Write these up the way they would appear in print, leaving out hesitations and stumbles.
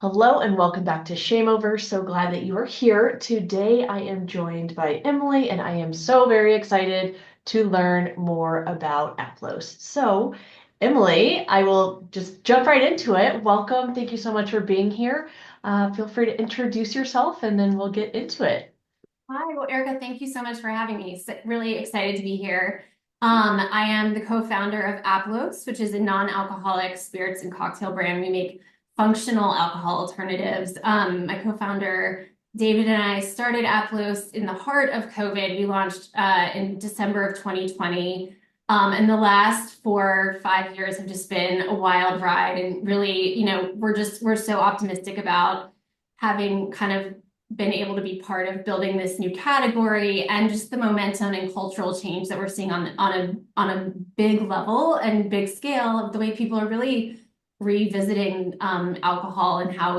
Hello and welcome back to ShameOver. So glad that you are here. Today I am joined by Emily and I am so very excited to learn more about Aplos. So, Emily, I will just jump right into it. Welcome. Thank you so much for being here. Feel free to introduce yourself and then we'll get into it. Hi, well, Erica, thank you so much for having me. Really excited to be here. I am the co-founder of Aplos, which is a non-alcoholic spirits and cocktail brand. We make functional alcohol alternatives. My co-founder, David, and I started Aplos in the heart of COVID. We launched in December of 2020. And the last 4 or 5 years have just been a wild ride. And really, we're so optimistic about having kind of been able to be part of building this new category and just the momentum and cultural change that we're seeing on a big level and big scale of the way people are really revisiting alcohol and how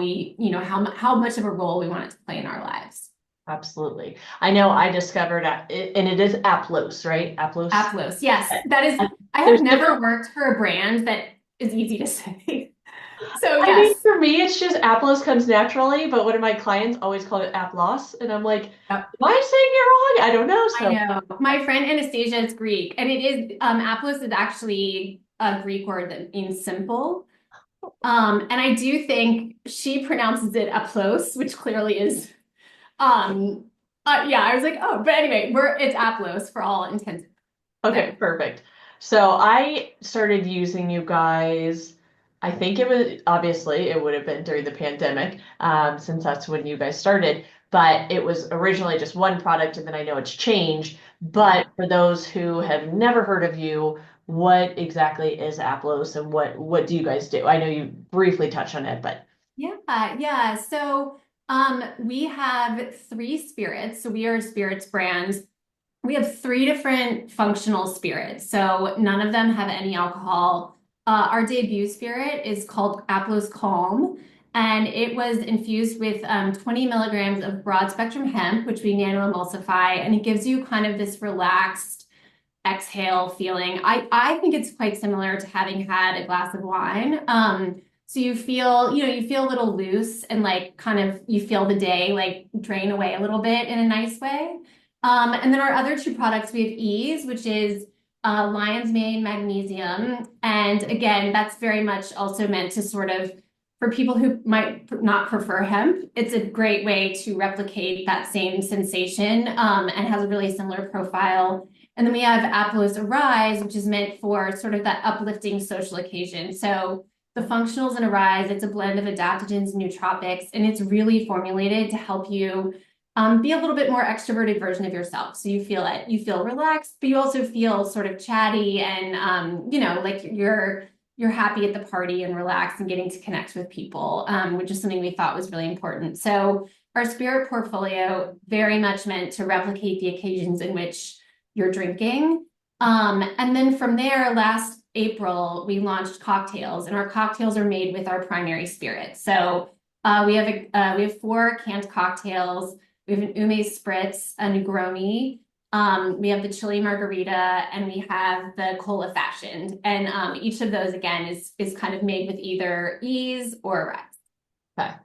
how much of a role we want it to play in our lives. Absolutely. I know I discovered and it is Aplos, right? Aplos. Aplos, yes, that is. I have There's different. never worked for a brand that is easy to say. So I mean, yes. for me, it's just Aplos comes naturally, but one of my clients always call it Aplos, and I'm like, am Yep. I saying it wrong? I don't know. I So, know. My friend Anastasia is Greek, and it is Aplos is actually a Greek word that means simple. And I do think she pronounces it Aplos, which clearly is yeah, I was like, oh, but anyway, it's Aplos for all intents. So okay, perfect. So I started using you guys. I think it was obviously it would have been during the pandemic, since that's when you guys started. But it was originally just one product, and then I know it's changed. yeah. But for those who have never heard of you, what exactly is Aplos, and what do you guys do? I know you briefly touched on it, but Yeah. So we have three spirits. So we are a spirits brand. We have three different functional spirits. So none of them have any alcohol. Our debut spirit is called Aplos Calm, and it was infused with 20 milligrams of broad spectrum hemp, which we nano emulsify, and it gives you kind of this relaxed exhale feeling. I think it's quite similar to having had a glass of wine. So you feel a little loose and like kind of you feel the day like drain away a little bit in a nice way. And then our other two products, we have Ease, which is lion's mane magnesium. And again, that's very much also meant to sort of, for people who might not prefer hemp, it's a great way to replicate that same sensation and has a really similar profile. And then we have Aplos Arise, which is meant for sort of that uplifting social occasion. So the functionals in Arise, it's a blend of adaptogens and nootropics, and it's really formulated to help you be a little bit more extroverted version of yourself. So you feel relaxed, but you also feel sort of chatty and like you're happy at the party and relaxed and getting to connect with people, which is something we thought was really important. So our spirit portfolio very much meant to replicate the occasions in which you're drinking. And then from there, last April, we launched cocktails, and our cocktails are made with our primary spirit. So we have four canned cocktails. We have an ume spritz, a Negroni. We have the chili margarita, and we have the cola fashioned. And each of those again is kind of made with either ease or rice. okay.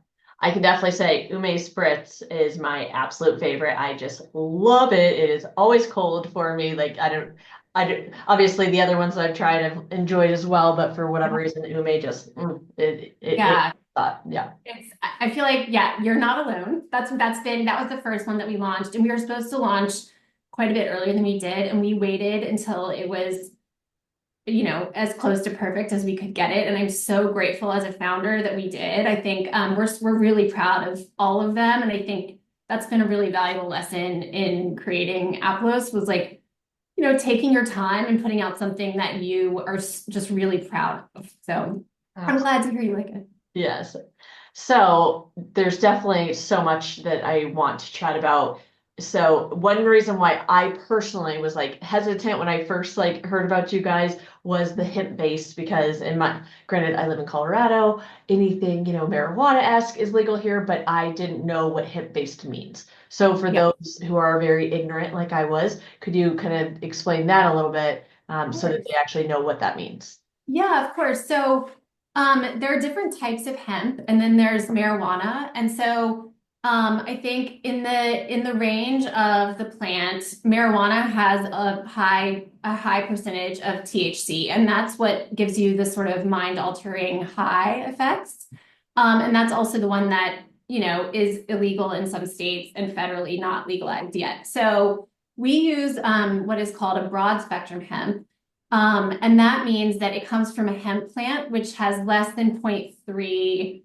I can definitely say Ume Spritz is my absolute favorite. I just love it. It is always cold for me. Like I don't, obviously the other ones that I've tried I've enjoyed as well, but for whatever reason, Ume just Yeah, yeah. I feel like, yeah, you're not alone. That was the first one that we launched, and we were supposed to launch quite a bit earlier than we did, and we waited until it was, as close to perfect as we could get it. And I'm so grateful as a founder that we did. I think we're really proud of all of them, and I think that's been a really valuable lesson in creating Aplos was like, taking your time and putting out something that you are just really proud of. So I'm glad to hear you like it. Yes. So there's definitely so much that I want to chat about. So one reason why I personally was like hesitant when I first like heard about you guys was the hemp based because in my granted I live in Colorado, anything, marijuana-esque is legal here, but I didn't know what hemp based means. So for Yeah. those who are very ignorant like I was, could you kind of explain that a little bit so that they actually know what that means? Yeah, of course. So There are different types of hemp, and then there's marijuana. And so I think in the range of the plant, marijuana has a high percentage of THC, and that's what gives you the sort of mind-altering high effects. And that's also the one that, is illegal in some states and federally not legalized yet. So we use what is called a broad spectrum hemp. And that means that it comes from a hemp plant, which has less than 0.3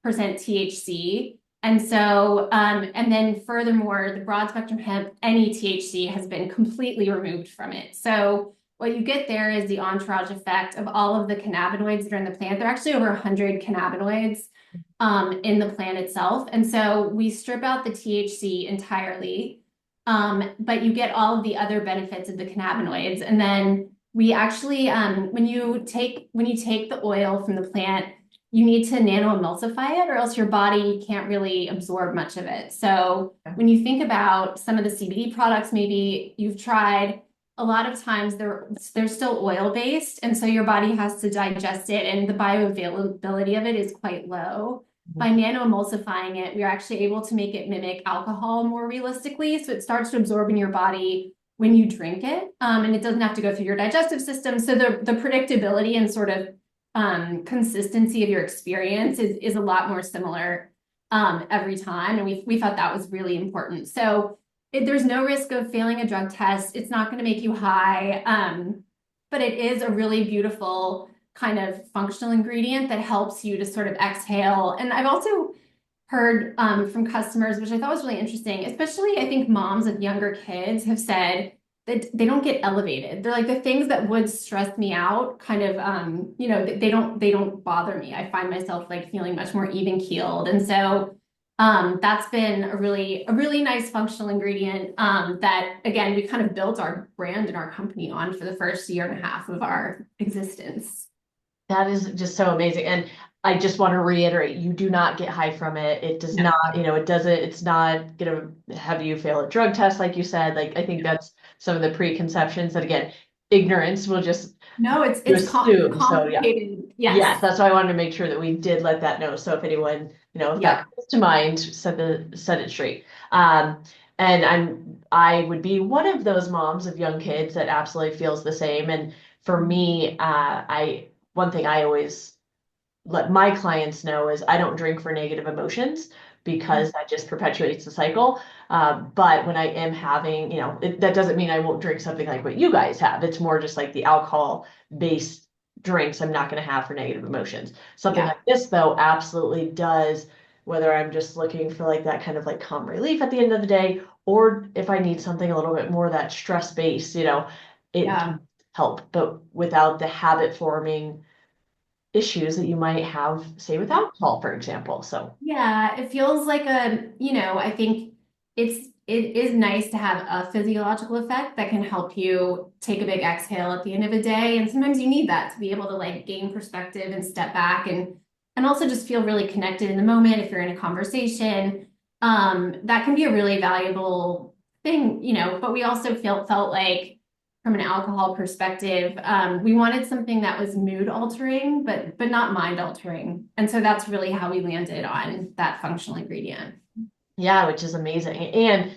percent THC. And so, and then furthermore, the broad spectrum hemp, any THC has been completely removed from it. So what you get there is the entourage effect of all of the cannabinoids that are in the plant. There are actually over 100 cannabinoids in the plant itself. And so we strip out the THC entirely. But you get all of the other benefits of the cannabinoids. And then we actually, when you take the oil from the plant, you need to nano-emulsify it, or else your body can't really absorb much of it. So when you think about some of the CBD products, maybe you've tried, a lot of times they're still oil-based, and so your body has to digest it, and the bioavailability of it is quite low. By nano-emulsifying it, we're actually able to make it mimic alcohol more realistically. So it starts to absorb in your body when you drink it, and it doesn't have to go through your digestive system. So the predictability and sort of consistency of your experience is a lot more similar every time. And we thought that was really important. So there's no risk of failing a drug test. It's not going to make you high, but it is a really beautiful kind of functional ingredient that helps you to sort of exhale. And I've also heard from customers, which I thought was really interesting, especially I think moms of younger kids have said that they don't get elevated. They're like, the things that would stress me out kind of, they don't bother me. I find myself like feeling much more even keeled. And so that's been a really nice functional ingredient that, again, we kind of built our brand and our company on for the first year and a half of our existence. That is just so amazing. And I just want to reiterate, you do not get high from it. It does No. not, it's not gonna have you fail a drug test, like you said. Like I think that's some of the preconceptions that again, ignorance will just No, you it's assume. So yeah. complicated. Yes, Yes. that's why I wanted to make sure that we did let that know. So if anyone, if that Yeah. comes to mind, set it straight. And I would be one of those moms of young kids that absolutely feels the same. And for me, one thing I always let my clients know is I don't drink for negative emotions because that just perpetuates the cycle. But when I am having, that doesn't mean I won't drink something like what you guys have. It's more just like the alcohol based drinks I'm not going to have for negative emotions. Something Yeah. like this, though, absolutely does, whether I'm just looking for like that kind of like calm relief at the end of the day, or if I need something a little bit more that stress based, it Yeah. can help, but without the habit forming issues that you might have, say, with alcohol, for example. So, Yeah, it feels like I think it is nice to have a physiological effect that can help you take a big exhale at the end of the day. And sometimes you need that to be able to like gain perspective and step back and also just feel really connected in the moment if you're in a conversation. That can be a really valuable thing, but we also felt like from an alcohol perspective, we wanted something that was mood altering, but not mind altering. And so that's really how we landed on that functional ingredient. yeah, which is amazing. And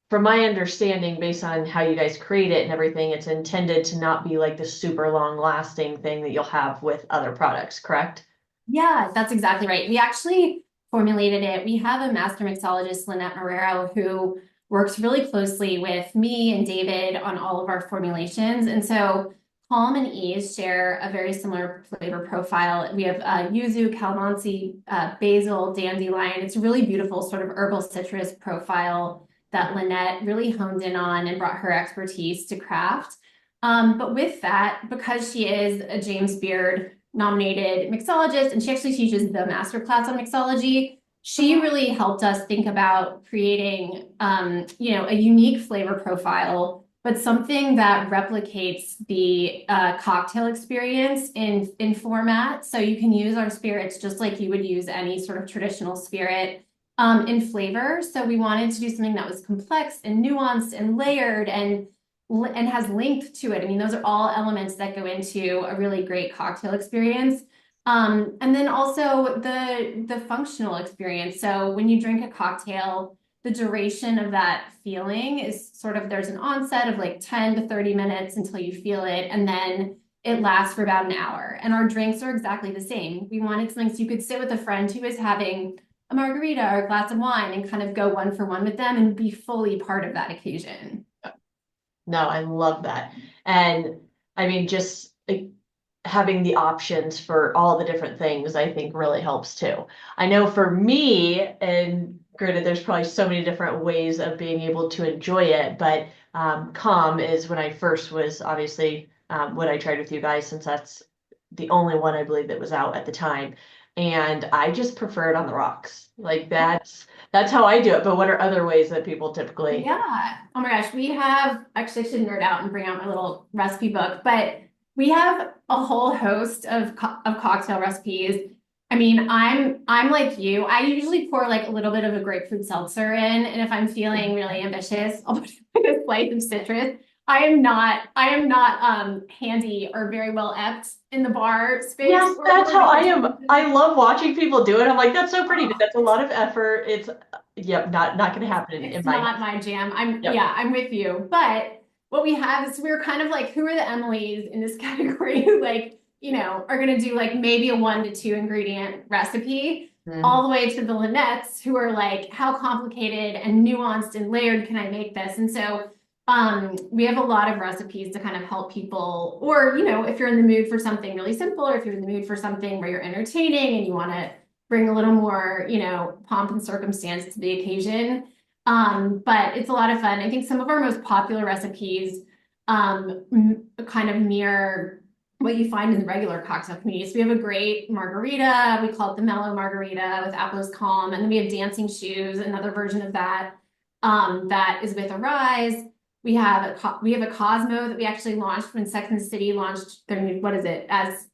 from my understanding, based on how you guys create it and everything, it's intended to not be like the super long lasting thing that you'll have with other products, correct? Yeah, that's exactly right. We actually formulated it. We have a master mixologist, Lynette Marrero, who works really closely with me and David on all of our formulations. And so Calm and Ease share a very similar flavor profile. We have yuzu, calamansi, basil, dandelion. It's a really beautiful sort of herbal citrus profile that Lynette really honed in on and brought her expertise to craft. But with that, because she is a James Beard nominated mixologist, and she actually teaches the masterclass on mixology. She really helped us think about creating, a unique flavor profile, but something that replicates the cocktail experience in format. So you can use our spirits just like you would use any sort of traditional spirit in flavor. So we wanted to do something that was complex and nuanced and layered and has length to it. I mean, those are all elements that go into a really great cocktail experience, And then also the functional experience. So when you drink a cocktail, the duration of that feeling is sort of there's an onset of like 10 to 30 minutes until you feel it, and then it lasts for about an hour. And our drinks are exactly the same. We wanted something so you could sit with a friend who is having a margarita or a glass of wine and kind of go one for one with them and be fully part of that occasion. No, I love that. And I mean, just like having the options for all the different things, I think really helps too. I know for me, and granted, there's probably so many different ways of being able to enjoy it, but calm is when I first was obviously what I tried with you guys, since that's the only one I believe that was out at the time. And I just prefer it on the rocks. Like that's how I do it. But what are other ways that people typically? Yeah. Oh my gosh. We have actually I should nerd out and bring out my little recipe book, but we have a whole host of cocktail recipes. I mean, I'm like you. I usually pour like a little bit of a grapefruit seltzer in, and if I'm feeling really ambitious, I'll put like a slice of citrus. I am not handy or very well apt in the bar space Yes, or that's how I am. organization. I love watching people do it. I'm like, that's so pretty, but that's a lot of effort. It's, yep, not gonna happen in It's my not house. my jam. I'm Yep. yeah, I'm with you. But what we have is we're kind of like, who are the Emilys in this category who like, are gonna do like maybe a 1 to 2 ingredient recipe, Mhm. all the way to the Lynnettes who are like, how complicated and nuanced and layered can I make this? And so we have a lot of recipes to kind of help people, or if you're in the mood for something really simple, or if you're in the mood for something where you're entertaining and you want to bring a little more, pomp and circumstance to the occasion. But it's a lot of fun. I think some of our most popular recipes kind of mirror what you find in the regular cocktail community. So we have a great margarita. We call it the mellow margarita with Aplos calm. And then we have dancing shoes, another version of that that is with a rise. We have a Cosmo that we actually launched when Sex and the City launched their new, what is it, as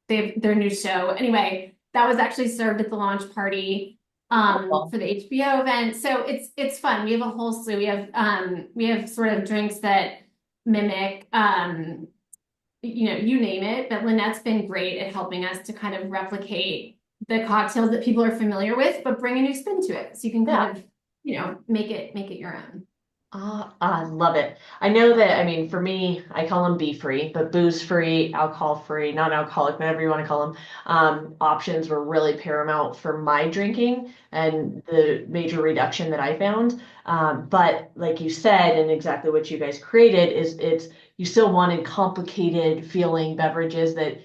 their new show. Anyway, that was actually served at the launch party Cool. for the HBO event. So it's fun. We have a whole slew. We have sort of drinks that mimic you name it. But Lynette's been great at helping us to kind of replicate the cocktails that people are familiar with, but bring a new spin to it. So you can Yeah. kind of, make it your own. I love it. I know that, I mean, for me, I call them bee free, but booze free, alcohol free, non-alcoholic, whatever you want to call them, options were really paramount for my drinking and the major reduction that I found. But like you said, and exactly what you guys created is you still wanted complicated feeling beverages that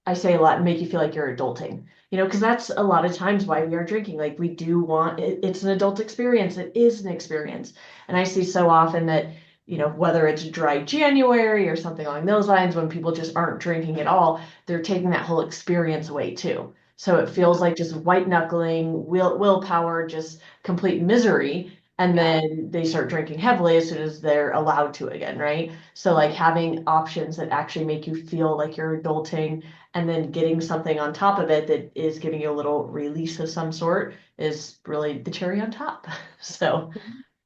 I say a lot, make you feel like you're adulting, because that's a lot of times why we are drinking. Like we do want it's an adult experience. It is an experience. And I see so often that, whether it's dry January or something along those lines, when people just aren't drinking at all, they're taking that whole experience away too. So it feels like just white knuckling, willpower, just complete misery. And Yeah. then they start drinking heavily as soon as they're allowed to again, right? So like having options that actually make you feel like you're adulting and then getting something on top of it that is giving you a little release of some sort is really the cherry on top. So,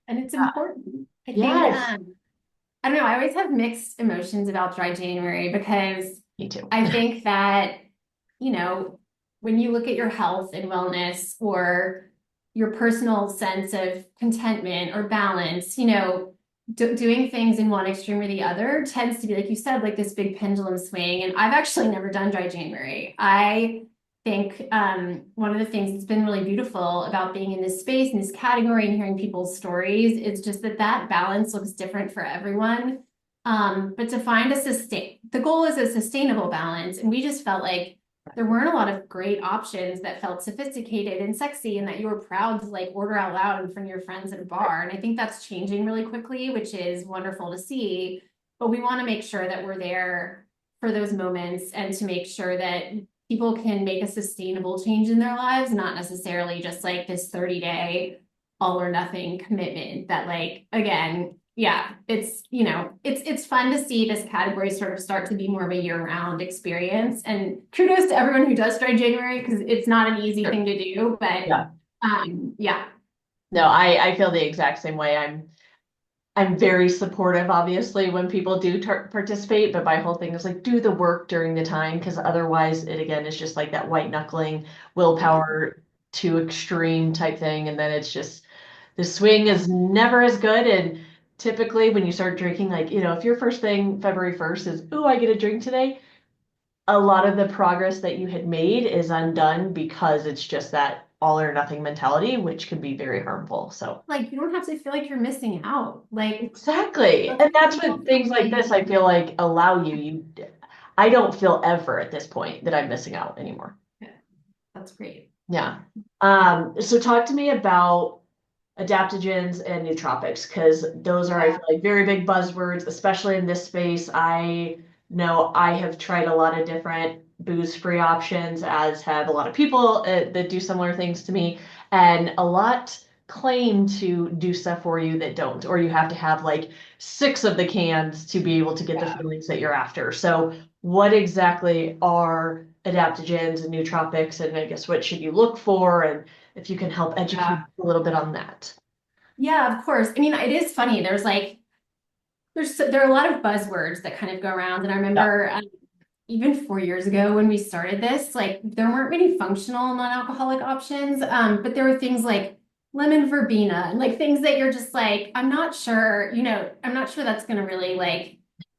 And it's important. I think, yes, I don't know, I always have mixed emotions about dry January because me too. I think that, you know, when you look at your health and wellness or your personal sense of contentment or balance, doing things in one extreme or the other tends to be, like you said, like this big pendulum swing. And I've actually never done dry January. I think one of the things that's been really beautiful about being in this space, in this category, and hearing people's stories is just that balance looks different for everyone. But to find the goal is a sustainable balance. And we just felt like there weren't a lot of great options that felt sophisticated and sexy and that you were proud to like order out loud in front of your friends at a bar. And I think that's changing really quickly, which is wonderful to see. But we want to make sure that we're there for those moments and to make sure that people can make a sustainable change in their lives, not necessarily just like this 30-day all or nothing commitment that like again, yeah, it's fun to see this category sort of start to be more of a year-round experience. And kudos to everyone who does try January because it's not an easy Sure. thing to do, but Yeah. yeah. No, I feel the exact same way. I'm very supportive, obviously, when people do participate, but my whole thing is like do the work during the time because otherwise it again is just like that white knuckling Yeah. willpower to extreme type thing. And then it's just the swing is never as good. And typically when you start drinking, like, if your first thing February 1st is, oh, I get a drink today, a lot of the progress that you had made is undone because it's just that all or nothing mentality, which can be very harmful. So Like you don't have to feel like you're missing out. Like exactly. And that's people what feel things like like, this I feel like allow I don't feel ever at this point that I'm missing out anymore. yeah, that's great. Yeah. So talk to me about adaptogens and nootropics because those are, I Yeah. feel like, very big buzzwords, especially in this space. I know I have tried a lot of different booze-free options, as have a lot of people that do similar things to me, and a lot claim to do stuff for you that don't, or you have to have like six of the cans to be able to get the Yeah. feelings that you're after. So, what exactly are adaptogens and nootropics, and I guess what should you look for, and if you can help educate Yeah. a little bit on that. Yeah, of course. I mean, it is funny. There are a lot of buzzwords that kind of go around. And I Yeah. remember even 4 years ago when we started this, like there weren't many functional non-alcoholic options, but there were things like lemon verbena and like things that you're just like, I'm not sure that's going to really like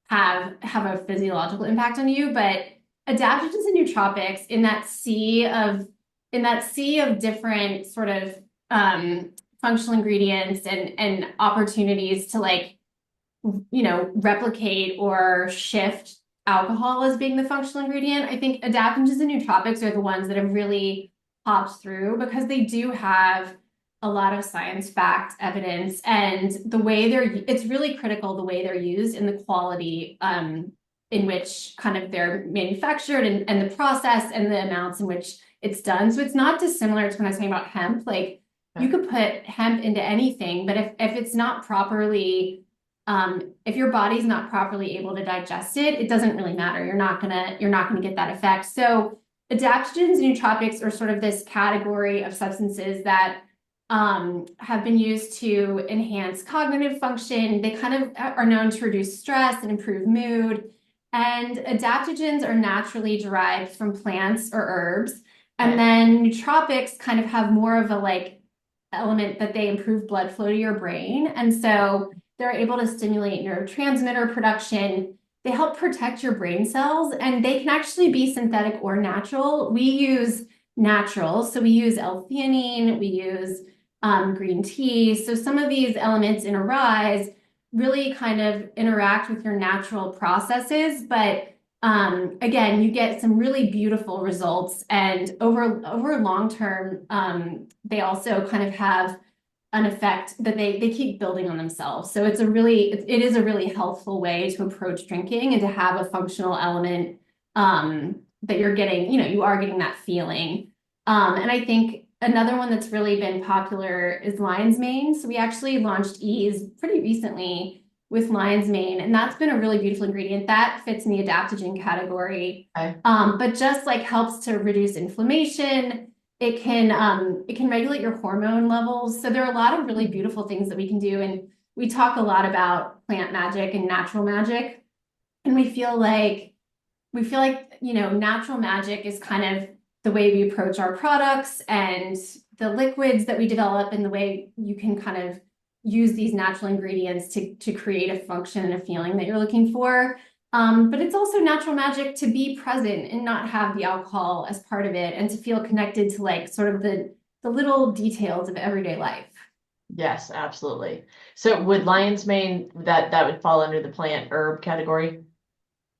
have a physiological impact on you, but adaptogens and nootropics in that sea of different sort of functional ingredients and opportunities to like replicate or shift alcohol as being the functional ingredient. I think adaptogens and nootropics are the ones that have really popped through because they do have a lot of science fact evidence and it's really critical the way they're used and the quality in which kind of they're manufactured and the process and the amounts in which it's done. So it's not dissimilar to when I was talking about hemp. Like you Okay. could put hemp into anything, but if it's not properly if your body's not properly able to digest it, it doesn't really matter. You're not gonna get that effect. So adaptogens and nootropics are sort of this category of substances that have been used to enhance cognitive function. They kind of are known to reduce stress and improve mood. And adaptogens are naturally derived from plants or herbs. And Okay. then nootropics kind of have more of a like element that they improve blood flow to your brain. And so they're able to stimulate neurotransmitter production. They help protect your brain cells, and they can actually be synthetic or natural. We use natural, so we use L-theanine, we use green tea. So some of these elements in Arise really kind of interact with your natural processes, but again, you get some really beautiful results, and over long term, they also kind of have an effect that they keep building on themselves. So it is a really healthful way to approach drinking and to have a functional element that you're getting, you are getting that feeling. And I think another one that's really been popular is lion's mane. So we actually launched Ease pretty recently with lion's mane, and that's been a really beautiful ingredient that fits in the adaptogen category. Okay. But just like helps to reduce inflammation. It can regulate your hormone levels. So there are a lot of really beautiful things that we can do. And we talk a lot about plant magic and natural magic. And we feel like, natural magic is kind of the way we approach our products and the liquids that we develop and the way you can kind of use these natural ingredients to create a function and a feeling that you're looking for. But it's also natural magic to be present and not have the alcohol as part of it and to feel connected to like sort of the little details of everyday life. Yes, absolutely. So would lion's mane that would fall under the plant herb category?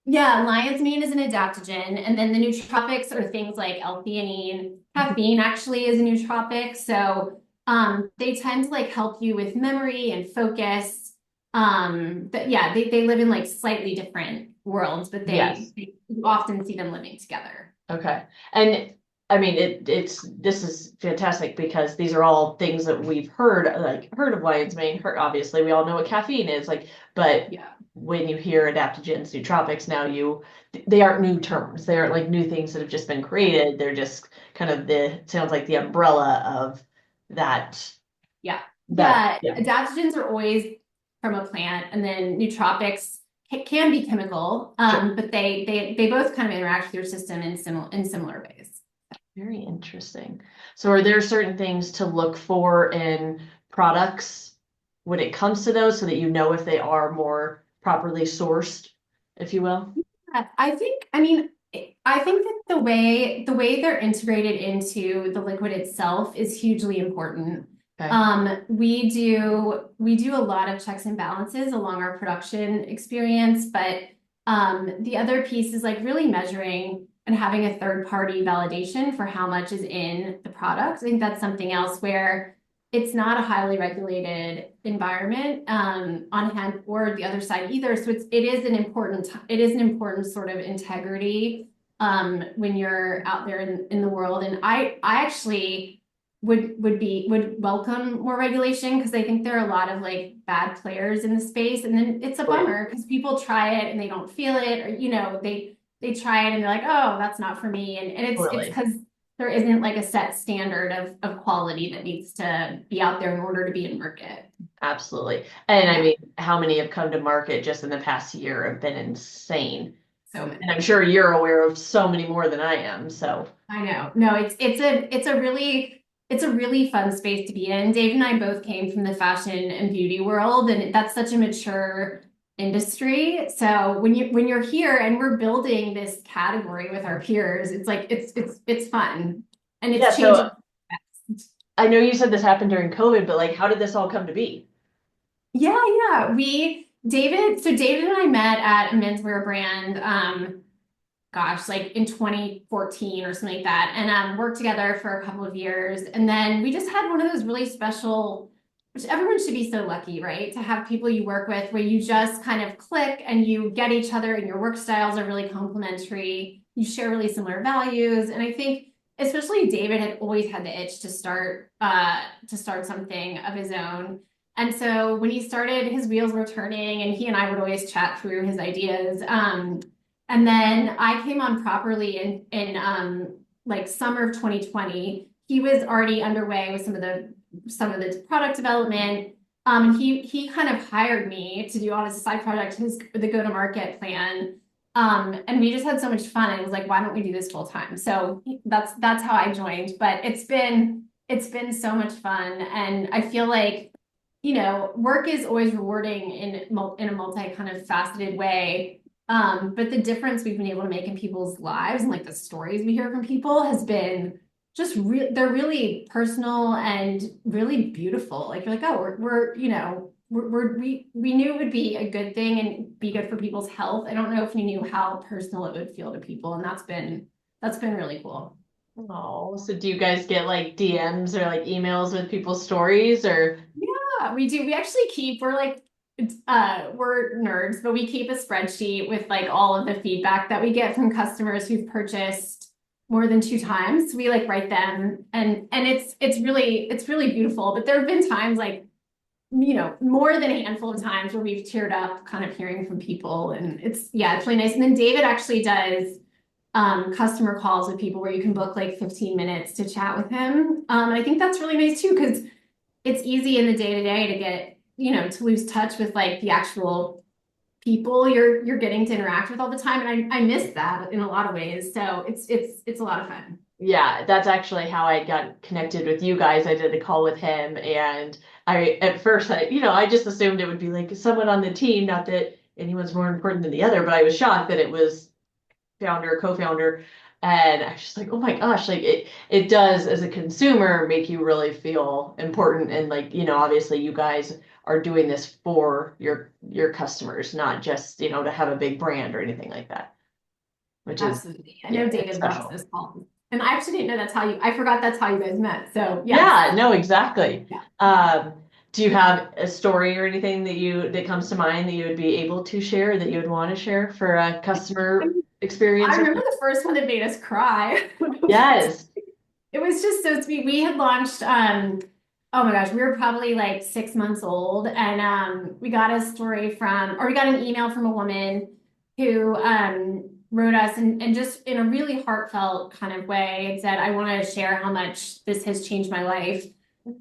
Yeah, lion's mane is an adaptogen, and then the nootropics are things like L-theanine. Caffeine actually is a nootropic, so they tend to like help you with memory and focus. But yeah, they live in like slightly different worlds, but Yes. you often see them living together. Okay. And I mean it's this is fantastic because these are all things that we've heard of lion's mane. Heard, obviously we all know what caffeine is, like, but Yeah. when you hear adaptogens, nootropics, now they aren't new terms. They aren't like new things that have just been created. They're just kind of sounds like the umbrella of that Yeah. that Yeah. yeah. Adaptogens are always from a plant, and then nootropics can be chemical, Sure. but they both kind of interact with your system in similar ways. Very interesting. So are there certain things to look for in products when it comes to those so that you know if they are more properly sourced, if you will? I mean, I think that the way they're integrated into the liquid itself is hugely important. Okay. We do a lot of checks and balances along our production experience, but the other piece is like really measuring and having a third party validation for how much is in the product. I think that's something else where it's not a highly regulated environment on hand or the other side either. So it is an important sort of integrity when you're out there in the world. And I actually would welcome more regulation because I think there are a lot of like bad players in the space, and then it's a Oh, yeah. bummer because people try it and they don't feel it, or they try it and they're like, oh, that's not for me, and it's Totally. because there isn't like a set standard of quality that needs to be out there in order to be in market. Absolutely. And I Yeah, mean, how many have come to market just in the past year have been insane. so And many. I'm sure you're aware of so many more than I am. So, I know. No, it's a really fun space to be in. Dave and I both came from the fashion and beauty world, and that's such a mature industry. So when you're here and we're building this category with our peers, it's like it's fun and yeah. it's changing. So I know you said this happened during COVID, but like, how did this all come to be? Yeah, yeah. David and I met at a menswear brand, gosh, like in 2014 or something like that, and worked together for a couple of years. And then we just had one of those really special, which everyone should be so lucky, right? To have people you work with where you just kind of click and you get each other and your work styles are really complementary. You share really similar values. And I think especially David had always had the itch to start something of his own. And so when he started, his wheels were turning, and he and I would always chat through his ideas. And then I came on properly in like summer of 2020. He was already underway with some of the product development. And he kind of hired me to do on as a side project the go-to-market plan. And we just had so much fun. And it was like, why don't we do this full time? So that's how I joined. But it's been so much fun, and I feel like work is always rewarding in a multi kind of faceted way. But the difference we've been able to make in people's lives and like the stories we hear from people has been just they're really personal and really beautiful. Like you're like, oh, we knew it would be a good thing and be good for people's health. I don't know if we knew how personal it would feel to people, and that's been really cool. Oh, so do you guys get like DMs or like emails with people's stories or? Yeah, we do. We actually we're nerds, but we keep a spreadsheet with like all of the feedback that we get from customers who've purchased more than two times. We like write them, and it's really beautiful. But there have been times like more than a handful of times where we've teared up kind of hearing from people, and it's really nice. And then David actually does customer calls with people where you can book like 15 minutes to chat with him. And I think that's really nice too, because it's easy in the day to day to get, to lose touch with like the actual people you're getting to interact with all the time. And I miss that in a lot of ways. So it's a lot of fun. Yeah, that's actually how I got connected with you guys. I did a call with him and at first I just assumed it would be like someone on the team, not that anyone's more important than the other, but I was shocked that it was founder, co-founder. And I was just like, oh my gosh, like it does as a consumer make you really feel important. And like, obviously you guys are doing this for your customers, not just, to have a big brand or anything like that, which is, Absolutely. I yeah, know it's David loves special. this call. And I actually didn't know I forgot that's how you guys met. So yes. Yeah, no, exactly. Yeah. Um, do you have a story or anything that comes to mind that you would be able to share that you would want to share for a customer I experience? remember the first one that made us cry. Yes. It was just so sweet. We had launched, oh my gosh, we were probably like 6 months old, and we got we got an email from a woman who wrote us and just in a really heartfelt kind of way and said, I want to share how much this has changed my life.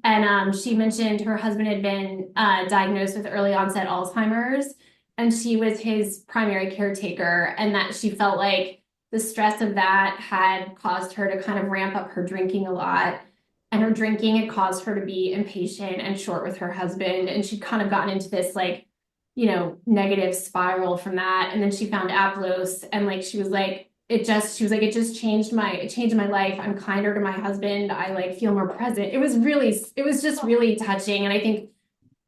And she mentioned her husband had been diagnosed with early onset Alzheimer's, and she was his primary caretaker, and that she felt like the stress of that had caused her to kind of ramp up her drinking a lot. And her drinking had caused her to be impatient and short with her husband. And she'd kind of gotten into this like, negative spiral from that. And then she found Aplos, and like she was like, it just changed my life. I'm kinder to my husband. I like feel more present. It was just really touching. And I think,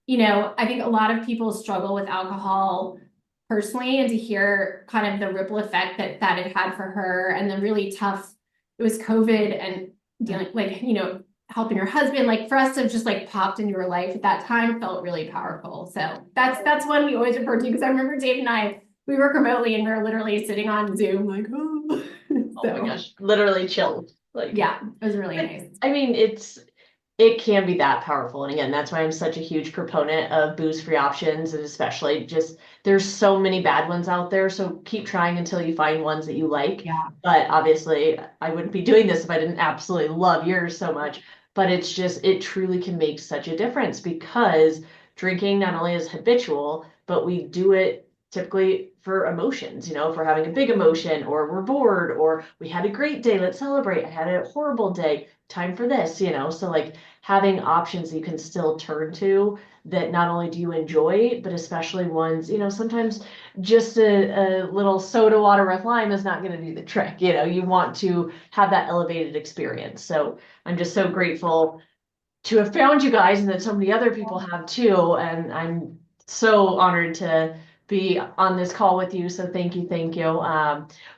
I think a lot of people struggle with alcohol personally, and to hear kind of the ripple effect that it had for her, and the really tough, it was COVID and dealing like, helping her husband, like for us to have just like popped into her life at that time felt really powerful. So that's one we always refer to, because I remember Dave and I, we work remotely and we are literally sitting on Zoom like, oh. Oh my So gosh, literally chilled. Like, yeah, it was really but nice. I mean, it can be that powerful. And again, that's why I'm such a huge proponent of booze-free options, and especially just there's so many bad ones out there. So keep trying until you find ones that you like. Yeah. But obviously, I wouldn't be doing this if I didn't absolutely love yours so much. But it's just, it truly can make such a difference because drinking not only is habitual, but we do it typically for emotions, if we're having a big emotion or we're bored or we had a great day, let's celebrate. I had a horrible day, time for this. So like having options you can still turn to that not only do you enjoy, but especially ones, sometimes just a little soda water with lime is not going to do the trick. You want to have that elevated experience. So I'm just so grateful to have found you guys and that so many other people have too. And I'm so honored to be on this call with you. So thank you, thank you.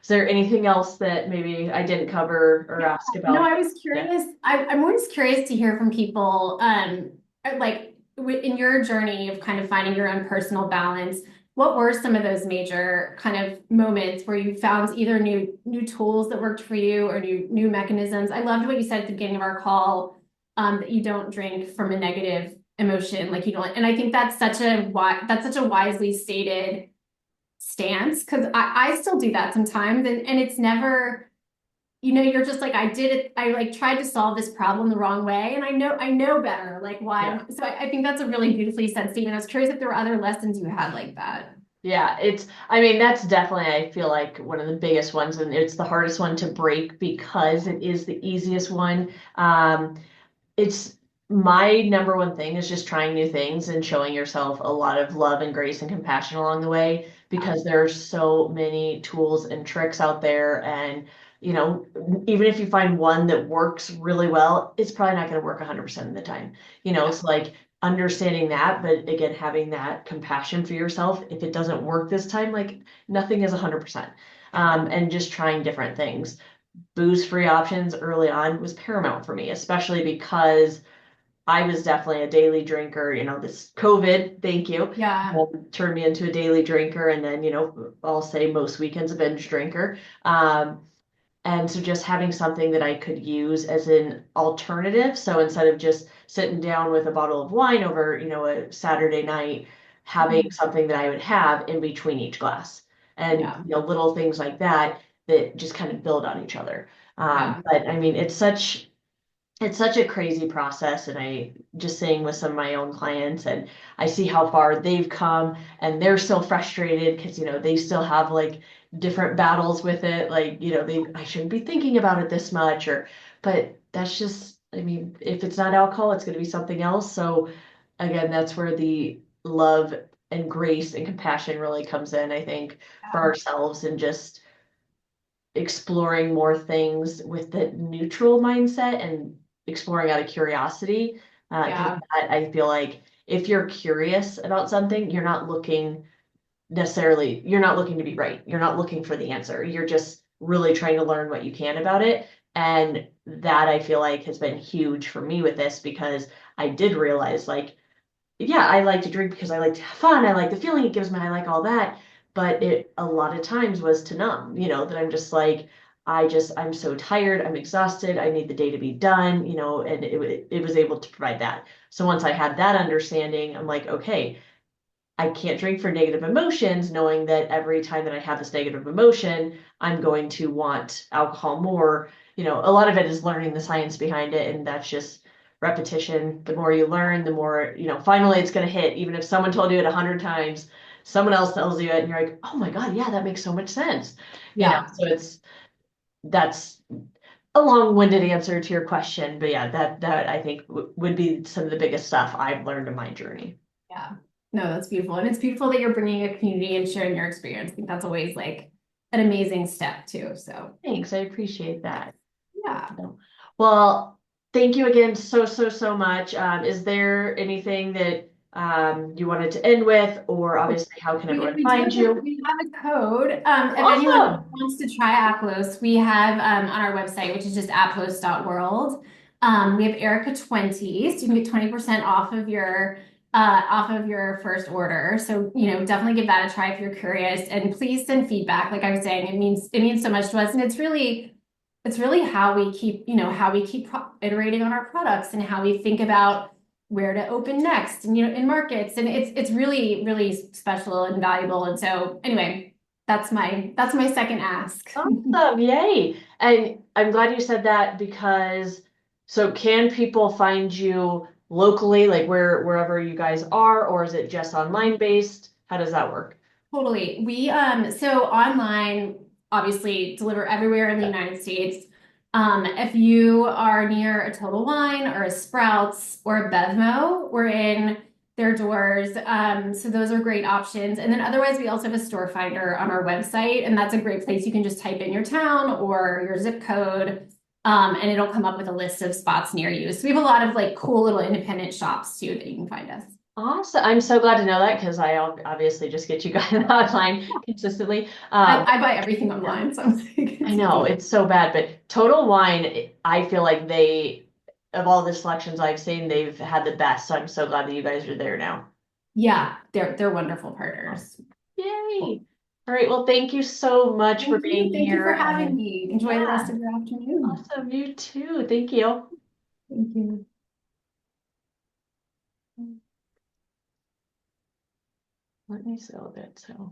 Is there anything else that maybe I didn't cover or ask No, about? I was Yeah. curious. I'm always curious to hear from people, like in your journey of kind of finding your own personal balance. What were some of those major kind of moments where you found either new tools that worked for you, or new mechanisms? I loved what you said at the beginning of our call, that you don't drink from a negative emotion, like you don't. And I think that's such a wisely stated stance, because I still do that sometimes, and it's never, you're just like, I did it. I like tried to solve this problem the wrong way. And I know better, like why. Yeah. So I think that's a really beautifully said statement. I was curious if there were other lessons you had like that. Yeah, I mean, that's definitely, I feel like one of the biggest ones, and it's the hardest one to break because it is the easiest one. It's my number one thing is just trying new things and showing yourself a lot of love and grace and compassion along the way because there are so many tools and tricks out there. And, even if you find one that works really well, it's probably not going to work 100% of the time. Yeah. It's like understanding that, but again, having that compassion for yourself. If it doesn't work this time, like nothing is 100%. And just trying different things. Booze-free options early on was paramount for me, especially because I was definitely a daily drinker. This COVID, thank you, Yeah. turned me into a daily drinker, and then, I'll say most weekends a binge drinker. And so just having something that I could use as an alternative. So instead of just sitting down with a bottle of wine over, a Saturday night, having Mhm. something that I would have in between each glass. And, Yeah. little things like that that just kind of build on each other. Yeah. But I mean, it's such a crazy process, and I just saying with some of my own clients, and I see how far they've come, and they're still frustrated because they still have like different battles with it, like they I shouldn't be thinking about it this much, or but that's just, I mean, if it's not alcohol it's going to be something else. So again, that's where the love and grace and compassion really comes in, I think, for ourselves, and just exploring more things with the neutral mindset and exploring out of curiosity. Because Yeah. I feel like if you're curious about something, you're not looking to be right. You're not looking for the answer. You're just really trying to learn what you can about it. And that I feel like has been huge for me with this because I did realize like yeah, I like to drink because I like to have fun. I like the feeling it gives me. I like all that. But it a lot of times was to numb, that I'm just like, I'm so tired. I'm exhausted. I need the day to be done, and it was able to provide that. So once I had that understanding, I'm like, okay, I can't drink for negative emotions, knowing that every time that I have this negative emotion, I'm going to want alcohol more. A lot of it is learning the science behind it. And that's just repetition, the more you learn, the more, finally it's going to hit. Even if someone told you it 100 times, someone else tells you it and you're like, oh my God, yeah, that makes so much sense. Yeah. So that's a long-winded answer to your question, but yeah, that I think would be some of the biggest stuff I've learned in my journey. Yeah. No, that's beautiful. And it's beautiful that you're bringing a community and sharing your experience. I think that's always like an amazing step too. So, Thanks, I appreciate that. yeah. Well, thank you again so much. Is there anything that you wanted to end with, or obviously how can everyone We do find you? we have a code. If anyone Awesome. wants to try Aplos, we have on our website, which is just aplos.world. We have Erica 20, so you can get 20% off of your first order. So, definitely give that a try if you're curious. And please send feedback. Like I was saying, it means so much to us. And it's really how we keep, iterating on our products and how we think about where to open next and in markets, and it's really really special and valuable. And so anyway, that's my second ask. Awesome. Yay. And I'm glad you said that because so can people find you locally, like wherever you guys are, or is it just online based? How does that work? Totally. We so online obviously deliver everywhere in the United States. If you are near a Total Wine or a Sprouts or a Bevmo, we're in their doors. So those are great options. And then otherwise we also have a store finder on our website, and that's a great place. You can just type in your town or your zip code. And it'll come up with a list of spots near you. So we have a lot of like cool little independent shops too that you can find us. Awesome. I'm so glad to know that because I obviously just get you guys online consistently. I buy everything online, so I'm like, I it's know easy. it's so bad, but Total Wine, I feel like of all the selections I've seen, they've had the best. So I'm so glad that you guys are there now. Yeah, they're wonderful partners. Yay. All right. Well, thank you so much for Thank you. being Thank you here. for having And me. Enjoy the rest yeah, of your afternoon. awesome. You too. Thank you. Thank you. Let me sell that. So.